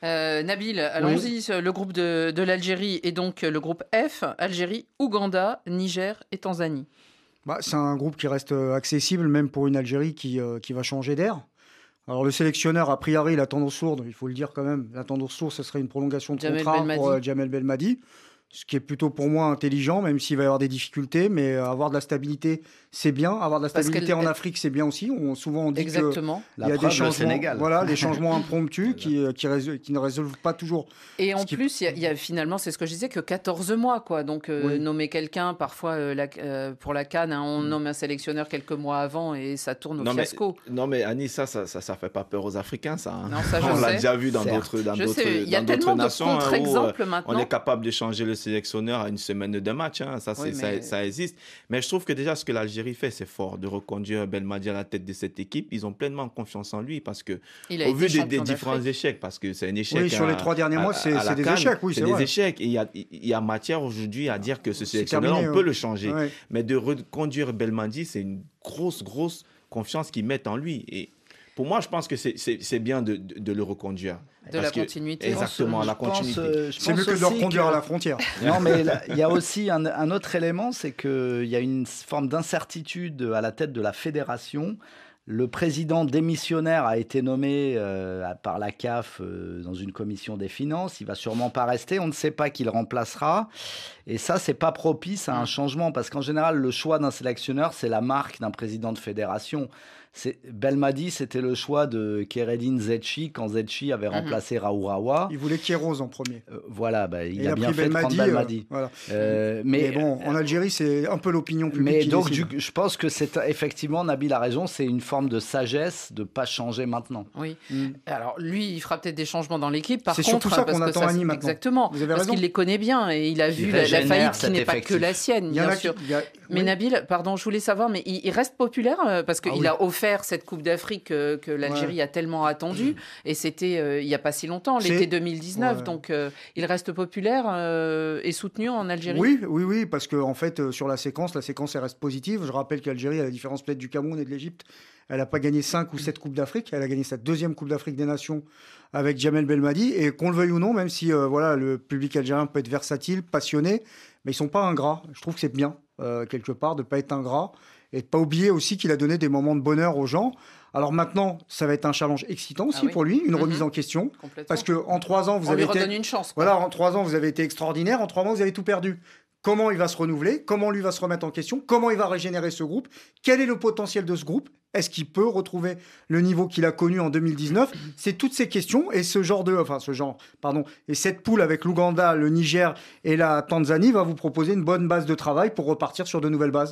Nabil, allons-y. Le groupe de l'Algérie est donc le groupe F, Algérie, Ouganda, Niger et Tanzanie. C'est un groupe qui reste accessible, même pour une Algérie qui va changer d'air. Alors le sélectionneur, a priori, la tendance sourde, il faut le dire quand même, la tendance sourde, ce serait une prolongation de contrat pour Djamel Belmadi. Ce qui est plutôt pour moi intelligent, même s'il va y avoir des difficultés, mais avoir de la stabilité, c'est bien. Avoir de la stabilité en Afrique, c'est bien aussi. Souvent, on dit qu'il y a des changements, voilà, des changements impromptus qui ne résolvent pas toujours. Et en plus, il y a finalement, c'est ce que je disais, que 14 mois, quoi. Donc, nommer quelqu'un, parfois, pour la CAN, on nomme un sélectionneur quelques mois avant et ça tourne au fiasco. Mais Annie, ça fait pas peur aux Africains, ça. Non, ça, on l'a déjà vu dans d'autres nations. Il y a tellement de contre-exemples maintenant. On est capable de changer le sélectionneur à une semaine de match, ça existe. Mais je trouve que déjà ce que l'Algérie fait, c'est fort de reconduire Belmadi à la tête de cette équipe. Ils ont pleinement confiance en lui parce que au vu des différents échecs, parce que c'est un échec. Oui, sur les 3 derniers mois, c'est des échecs. Oui, c'est des échecs. Et il y a matière aujourd'hui à dire que ce sélectionneur, on peut le changer. Ouais. Mais de reconduire Belmadi, c'est une grosse confiance qu'ils mettent en lui. Et pour moi, je pense que c'est bien de le reconduire. La continuité. Exactement, la continuité. C'est mieux que de le reconduire à la frontière. Non, mais il y a aussi un autre élément, c'est qu'il y a une forme d'incertitude à la tête de la fédération. Le président démissionnaire a été nommé par la CAF dans une commission des finances. Il ne va sûrement pas rester. On ne sait pas qui le remplacera. Et ça, ce n'est pas propice à un changement parce qu'en général, le choix d'un sélectionneur, c'est la marque d'un président de fédération. Belmadi, c'était le choix de Keredine Zetchi quand Zetchi avait remplacé Raouraoua. Il voulait Kéros en premier. Il a bien fait de prendre Belmadi. Voilà. Mais bon, en Algérie, c'est un peu l'opinion publique. Mais donc, je pense que c'est effectivement, Nabil a raison, c'est une forme de sagesse de ne pas changer maintenant. Oui. Alors, lui, il fera peut-être des changements dans l'équipe. Par c'est contre, surtout ça qu'on attend Annie maintenant. Exactement. Parce qu'il les connaît bien et il a vu la faillite qui n'est pas que la sienne, bien sûr. Mais Nabil, pardon, je voulais savoir, mais il reste populaire parce qu'il a offert cette Coupe d'Afrique que l'Algérie a tellement attendue et c'était il n'y a pas si longtemps, l'été 2019, donc il reste populaire et soutenu en Algérie. Oui, parce qu'en fait sur la séquence elle reste positive. Je rappelle qu'Algérie, à la différence peut-être du Cameroun et de l'Égypte, elle n'a pas gagné 5 ou 7 Coupes d'Afrique, elle a gagné sa 2e Coupe d'Afrique des Nations avec Djamel Belmadi, et qu'on le veuille ou non, même si le public algérien peut être versatile, passionné, mais ils ne sont pas ingrats. Je trouve que c'est bien quelque part de ne pas être ingrat et de ne pas oublier aussi qu'il a donné des moments de bonheur aux gens. Alors maintenant, ça va être un challenge excitant aussi pour lui, une remise en question. Parce qu'en 3 ans, vous avez été... redonne une chance. Voilà, en 3 ans, vous avez été extraordinaire. En 3 mois, vous avez tout perdu. Comment il va se renouveler? Comment lui va se remettre en question? Comment il va régénérer ce groupe? Quel est le potentiel de ce groupe? Est-ce qu'il peut retrouver le niveau qu'il a connu en 2019? C'est toutes ces questions et et cette poule avec l'Ouganda, le Niger et la Tanzanie va vous proposer une bonne base de travail pour repartir sur de nouvelles bases.